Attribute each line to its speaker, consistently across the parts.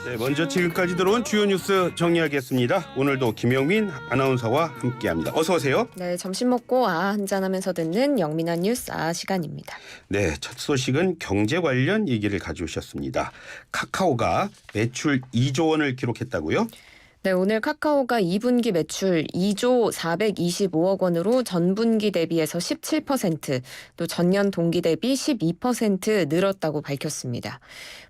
Speaker 1: 네, 먼저 지금까지 들어온 주요 뉴스 정리하겠습니다. 오늘도 김영민 아나운서와 함께합니다. 어서 오세요.
Speaker 2: 네, 점심 먹고 한잔하면서 듣는 영민한 뉴스 시간입니다.
Speaker 1: 네, 첫 소식은 경제 관련 얘기를 가져오셨습니다. 카카오가 매출 2조 원을 기록했다고요?
Speaker 2: 네, 오늘 카카오가 2분기 매출 2조 425억 원으로 전분기 대비해서 17%, 또 전년 동기 대비 12% 늘었다고 밝혔습니다.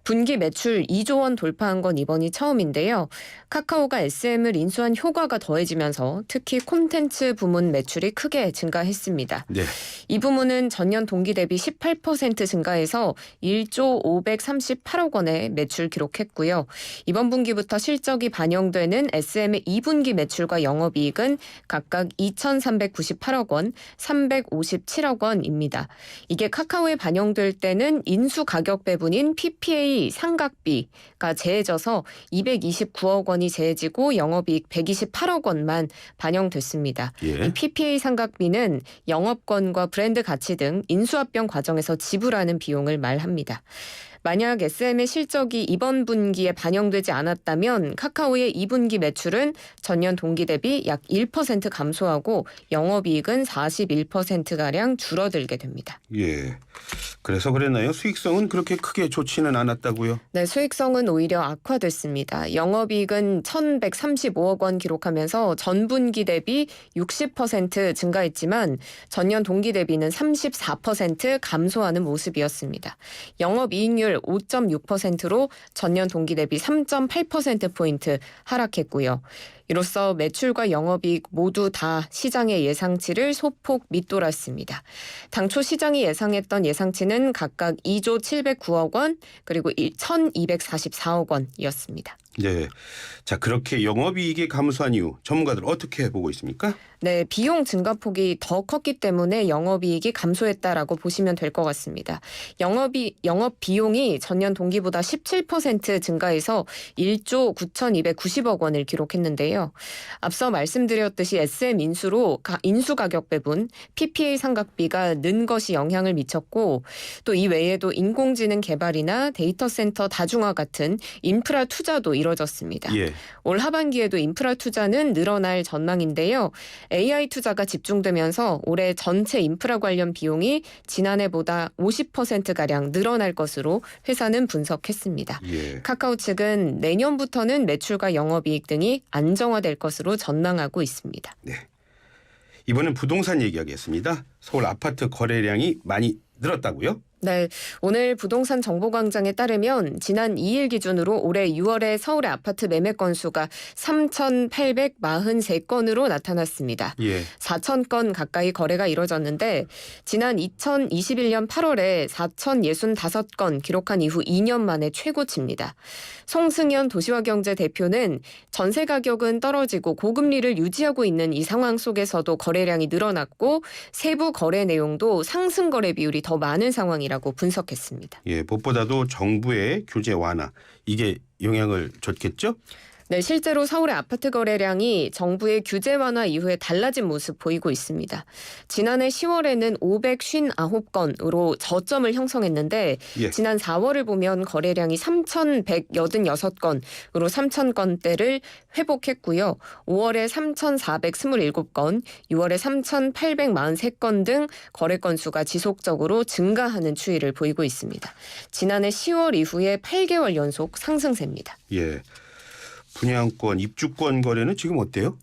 Speaker 2: 분기 매출 2조 원 돌파한 건 이번이 처음인데요. 카카오가 SM을 인수한 효과가 더해지면서 특히 콘텐츠 부문 매출이 크게 증가했습니다.
Speaker 1: 네.
Speaker 2: 이 부문은 전년 동기 대비 18% 증가해서 1조 538억 원의 매출 기록했고요. 이번 분기부터 실적이 반영되는 SM의 2분기 매출과 영업이익은 각각 2,398억 원, 357억 원입니다. 이게 카카오에 반영될 때는 인수 가격 배분인 PPA 상각비가 제해져서 229억 원이 제해지고 영업이익 128억 원만 반영됐습니다.
Speaker 1: 예.
Speaker 2: 이 PPA 상각비는 영업권과 브랜드 가치 등 인수합병 과정에서 지불하는 비용을 말합니다. 만약 SM의 실적이 이번 분기에 반영되지 않았다면 카카오의 2분기 매출은 전년 동기 대비 약 1% 감소하고 영업이익은 41%가량 줄어들게 됩니다.
Speaker 1: 예. 그래서 그랬나요? 수익성은 그렇게 크게 좋지는 않았다고요?
Speaker 2: 네, 수익성은 오히려 악화됐습니다. 영업이익은 1,135억 원 기록하면서 전분기 대비 60% 증가했지만 전년 동기 대비는 34% 감소하는 모습이었습니다. 영업이익률 5.6%로 전년 동기 대비 3.8%포인트 하락했고요. 이로써 매출과 영업이익 모두 다 시장의 예상치를 소폭 밑돌았습니다. 당초 시장이 예상했던 예상치는 각각 2조 709억 원 그리고 1,244억 원이었습니다.
Speaker 1: 네. 자, 그렇게 영업이익이 감소한 이유 전문가들 어떻게 보고 있습니까?
Speaker 2: 네, 비용 증가폭이 더 컸기 때문에 영업이익이 감소했다라고 보시면 될 것 같습니다. 영업 비용이 전년 동기보다 17% 증가해서 1조 9,290억 원을 기록했는데요. 앞서 말씀드렸듯이 SM 인수로 인수 가격 배분, PPA 상각비가 는 것이 영향을 미쳤고 또 이 외에도 인공지능 개발이나 데이터 센터 다중화 같은 인프라 투자도 이뤄졌습니다.
Speaker 1: 예.
Speaker 2: 올 하반기에도 인프라 투자는 늘어날 전망인데요. AI 투자가 집중되면서 올해 전체 인프라 관련 비용이 지난해보다 50%가량 늘어날 것으로 회사는 분석했습니다.
Speaker 1: 예.
Speaker 2: 카카오 측은 내년부터는 매출과 영업이익 등이 안정화될 것으로 전망하고 있습니다.
Speaker 1: 네. 이번엔 부동산 얘기하겠습니다. 서울 아파트 거래량이 많이 늘었다고요?
Speaker 2: 네, 오늘 부동산 정보광장에 따르면 지난 2일 기준으로 올해 6월에 서울의 아파트 매매 건수가 3,843건으로 나타났습니다.
Speaker 1: 예.
Speaker 2: 4,000건 가까이 거래가 이뤄졌는데 지난 2021년 8월에 4,065건 기록한 이후 2년 만에 최고치입니다. 송승현 도시화경제 대표는 전세 가격은 떨어지고 고금리를 유지하고 있는 이 상황 속에서도 거래량이 늘어났고 세부 거래 내용도 상승 거래 비율이 더 많은 상황이라 고 분석했습니다.
Speaker 1: 예, 무엇보다도 정부의 규제 완화 이게 영향을 줬겠죠?
Speaker 2: 네, 실제로 서울의 아파트 거래량이 정부의 규제 완화 이후에 달라진 모습 보이고 있습니다. 지난해 10월에는 559건으로 저점을 형성했는데
Speaker 1: 예.
Speaker 2: 지난 4월을 보면 거래량이 3,186건으로 3,000건대를 회복했고요. 5월에 3,427건, 6월에 3,843건 등 거래 건수가 지속적으로 증가하는 추이를 보이고 있습니다. 지난해 10월 이후에 8개월 연속 상승세입니다.
Speaker 1: 예. 분양권, 입주권 거래는 지금 어때요?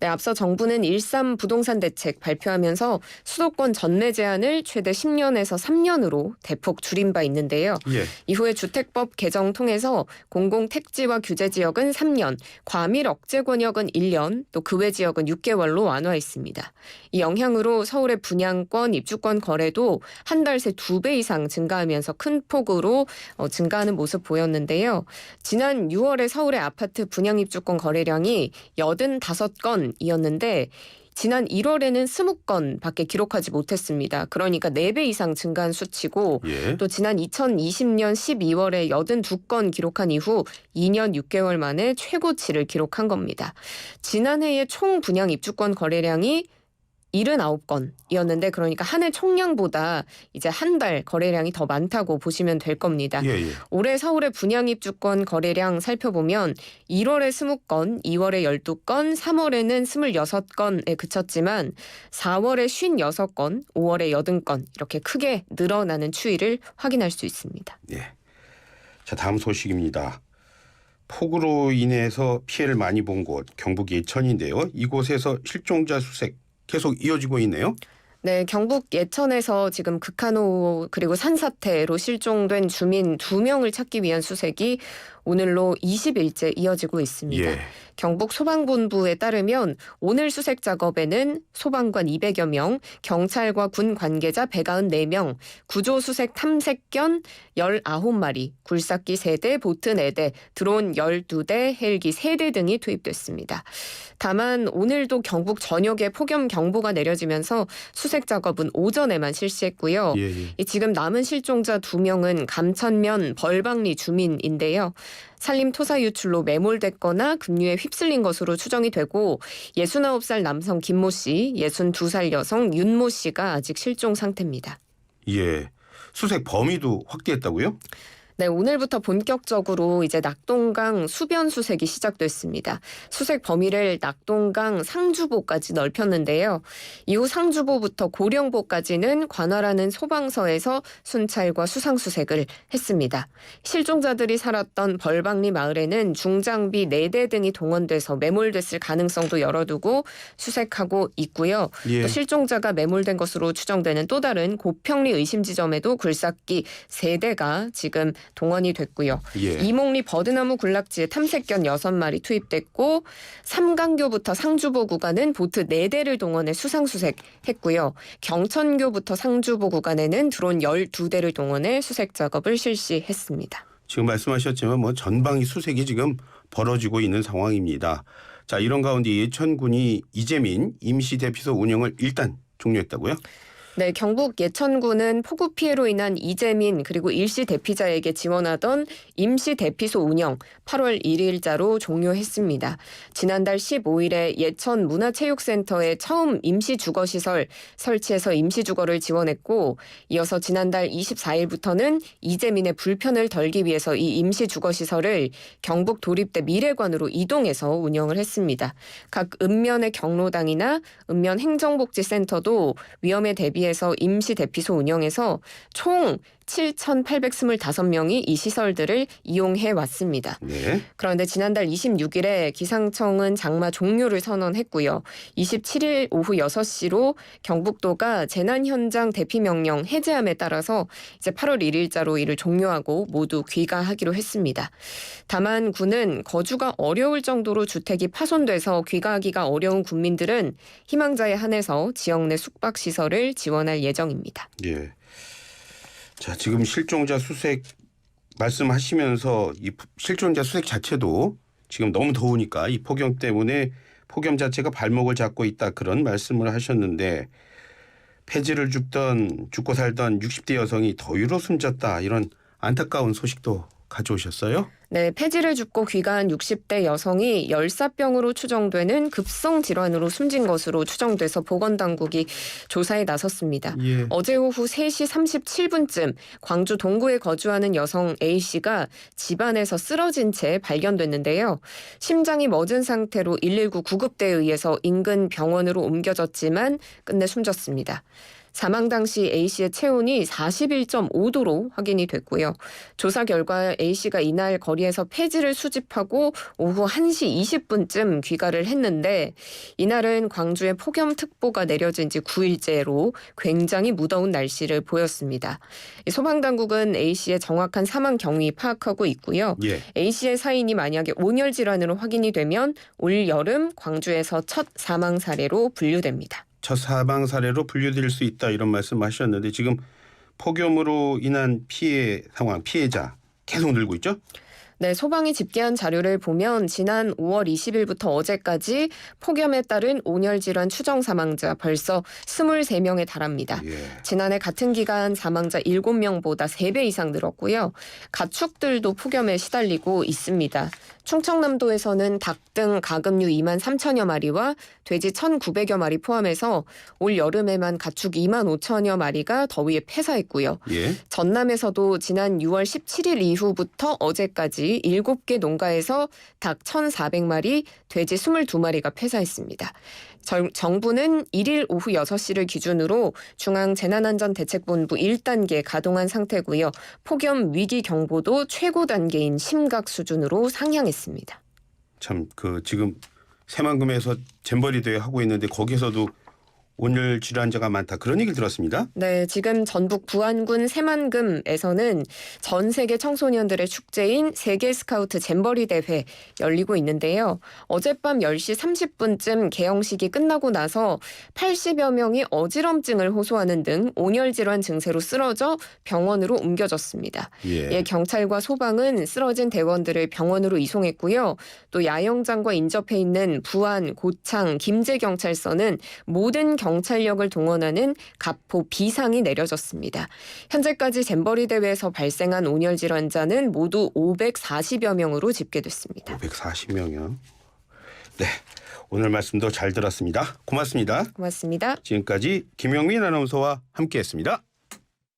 Speaker 2: 네, 앞서 정부는 13 부동산 대책 발표하면서 수도권 전매 제한을 최대 10년에서 3년으로 대폭 줄인 바 있는데요.
Speaker 1: 예.
Speaker 2: 이후에 주택법 개정 통해서 공공택지와 규제 지역은 3년, 과밀 억제 권역은 1년, 또 그 외 지역은 6개월로 완화했습니다. 이 영향으로 서울의 분양권, 입주권 거래도 한 달 새 2배 이상 증가하면서 큰 폭으로 증가하는 모습 보였는데요. 지난 6월에 서울의 아파트 분양 입주권 거래량이 85건 이었는데 지난 1월에는 20건밖에 기록하지 못했습니다. 그러니까 4배 이상 증가한 수치고
Speaker 1: 예.
Speaker 2: 또 지난 2020년 12월에 82건 기록한 이후 2년 6개월 만에 최고치를 기록한 겁니다. 지난해의 총 분양 입주권 거래량이 79건이었는데 그러니까 한 해 총량보다 이제 한 달 거래량이 더 많다고 보시면 될 겁니다.
Speaker 1: 예, 예.
Speaker 2: 올해 서울의 분양 입주권 거래량 살펴보면 1월에 20건, 2월에 12건, 3월에는 26건에 그쳤지만 4월에 56건, 5월에 80건 이렇게 크게 늘어나는 추이를 확인할 수 있습니다.
Speaker 1: 예. 자, 다음 소식입니다. 폭우로 인해서 피해를 많이 본 곳 경북 예천인데요. 이곳에서 실종자 수색 계속 이어지고 있네요.
Speaker 2: 네, 경북 예천에서 지금 극한호우 그리고 산사태로 실종된 주민 2명을 찾기 위한 수색이 오늘로 20일째 이어지고 있습니다.
Speaker 1: 예.
Speaker 2: 경북 소방본부에 따르면 오늘 수색 작업에는 소방관 200여 명, 경찰과 군 관계자 194명, 구조 수색 탐색견 19마리, 굴삭기 3대, 보트 4대, 드론 12대, 헬기 3대 등이 투입됐습니다. 다만 오늘도 경북 전역에 폭염 경보가 내려지면서 수색 작업은 오전에만 실시했고요.
Speaker 1: 예, 예.
Speaker 2: 지금 남은 실종자 2명은 감천면 벌방리 주민인데요. 산림 토사 유출로 매몰됐거나 급류에 휩쓸린 것으로 추정이 되고 69살 남성 김모 씨, 62살 여성 윤모 씨가 아직 실종 상태입니다.
Speaker 1: 예. 수색 범위도 확대했다고요?
Speaker 2: 네, 오늘부터 본격적으로 이제 낙동강 수변 수색이 시작됐습니다. 수색 범위를 낙동강 상주보까지 넓혔는데요. 이후 상주보부터 고령보까지는 관할하는 소방서에서 순찰과 수상 수색을 했습니다. 실종자들이 살았던 벌방리 마을에는 중장비 4대 등이 동원돼서 매몰됐을 가능성도 열어두고 수색하고 있고요.
Speaker 1: 예.
Speaker 2: 또 실종자가 매몰된 것으로 추정되는 또 다른 고평리 의심 지점에도 굴삭기 3대가 지금 동원이 됐고요.
Speaker 1: 예.
Speaker 2: 이목리 버드나무 군락지에 탐색견 6마리 투입됐고 삼강교부터 상주보 구간은 보트 4대를 동원해 수상수색했고요. 경천교부터 상주보 구간에는 드론 12대를 동원해 수색 작업을 실시했습니다.
Speaker 1: 지금 말씀하셨지만 뭐 전방위 수색이 지금 벌어지고 있는 상황입니다. 자, 이런 가운데 예천군이 이재민 임시대피소 운영을 일단 종료했다고요?
Speaker 2: 네, 경북 예천군은 폭우 피해로 인한 이재민 그리고 일시 대피자에게 지원하던 임시 대피소 운영 8월 1일자로 종료했습니다. 지난달 15일에 예천 문화체육센터에 처음 임시 주거시설 설치해서 임시 주거를 지원했고 이어서 지난달 24일부터는 이재민의 불편을 덜기 위해서 이 임시 주거시설을 경북 도립대 미래관으로 이동해서 운영을 했습니다. 각 읍면의 경로당이나 읍면 행정복지센터도 위험에 대비해서 임시 대피소 운영해서 총 7,825명이 이 시설들을 이용해 왔습니다.
Speaker 1: 네.
Speaker 2: 그런데 지난달 26일에 기상청은 장마 종료를 선언했고요. 27일 오후 6시로 경북도가 재난현장 대피명령 해제함에 따라서 이제 8월 1일자로 이를 종료하고 모두 귀가하기로 했습니다. 다만 군은 거주가 어려울 정도로 주택이 파손돼서 귀가하기가 어려운 국민들은 희망자에 한해서 지역 내 숙박시설을 지원할 예정입니다.
Speaker 1: 예. 자, 지금 실종자 수색 말씀하시면서 이 실종자 수색 자체도 지금 너무 더우니까 이 폭염 때문에 폭염 자체가 발목을 잡고 있다 그런 말씀을 하셨는데 폐지를 죽고 살던 60대 여성이 더위로 숨졌다 이런 안타까운 소식도 가져오셨어요?
Speaker 2: 네, 폐지를 줍고 귀가한 60대 여성이 열사병으로 추정되는 급성 질환으로 숨진 것으로 추정돼서 보건당국이 조사에 나섰습니다.
Speaker 1: 예.
Speaker 2: 어제 오후 3시 37분쯤 광주 동구에 거주하는 여성 A씨가 집안에서 쓰러진 채 발견됐는데요. 심장이 멎은 상태로 119 구급대에 의해서 인근 병원으로 옮겨졌지만 끝내 숨졌습니다. 사망 당시 A씨의 체온이 41.5도로 확인이 됐고요. 조사 결과 A씨가 이날 거리에서 폐지를 수집하고 오후 1시 20분쯤 귀가를 했는데 이날은 광주에 폭염특보가 내려진 지 9일째로 굉장히 무더운 날씨를 보였습니다. 소방당국은 A씨의 정확한 사망 경위 파악하고 있고요.
Speaker 1: 예.
Speaker 2: A씨의 사인이 만약에 온열 질환으로 확인이 되면 올 여름 광주에서 첫 사망 사례로 분류됩니다.
Speaker 1: 첫 사망 사례로 분류될 수 있다 이런 말씀하셨는데 지금 폭염으로 인한 피해 상황, 피해자 계속 늘고 있죠?
Speaker 2: 네, 소방이 집계한 자료를 보면 지난 5월 20일부터 어제까지 폭염에 따른 온열 질환 추정 사망자 벌써 23명에 달합니다.
Speaker 1: 예.
Speaker 2: 지난해 같은 기간 사망자 7명보다 3배 이상 늘었고요. 가축들도 폭염에 시달리고 있습니다. 충청남도에서는 닭 등 가금류 2만 3천여 마리와 돼지 1,900여 마리 포함해서 올 여름에만 가축 2만 5천여 마리가 더위에 폐사했고요.
Speaker 1: 예.
Speaker 2: 전남에서도 지난 6월 17일 이후부터 어제까지 7개 농가에서 닭 1,400마리, 돼지 22마리가 폐사했습니다. 정부는 1일 오후 6시를 기준으로 중앙재난안전대책본부 1단계 가동한 상태고요. 폭염 위기 경보도 최고 단계인 심각 수준으로 상향했습니다.
Speaker 1: 참 지금 새만금에서 잼버리 대회 하고 있는데 거기서도 온열 질환자가 많다 그런 얘기를 들었습니다.
Speaker 2: 네, 지금 전북 부안군 새만금에서는 전 세계 청소년들의 축제인 세계 스카우트 잼버리 대회 열리고 있는데요. 어젯밤 10시 30분쯤 개영식이 끝나고 나서 80여 명이 어지럼증을 호소하는 등 온열 질환 증세로 쓰러져 병원으로 옮겨졌습니다.
Speaker 1: 예.
Speaker 2: 경찰과 소방은 쓰러진 대원들을 병원으로 이송했고요. 또 야영장과 인접해 있는 부안, 고창, 김제경찰서는 모든 경찰력을 동원하는 가포 비상이 내려졌습니다. 현재까지 잼버리 대회에서 발생한 온열 질환자는 모두 540여 명으로 집계됐습니다.
Speaker 1: 540명이요. 네, 오늘 말씀도 잘 들었습니다. 고맙습니다.
Speaker 2: 고맙습니다.
Speaker 1: 지금까지 김영민 아나운서와 함께했습니다.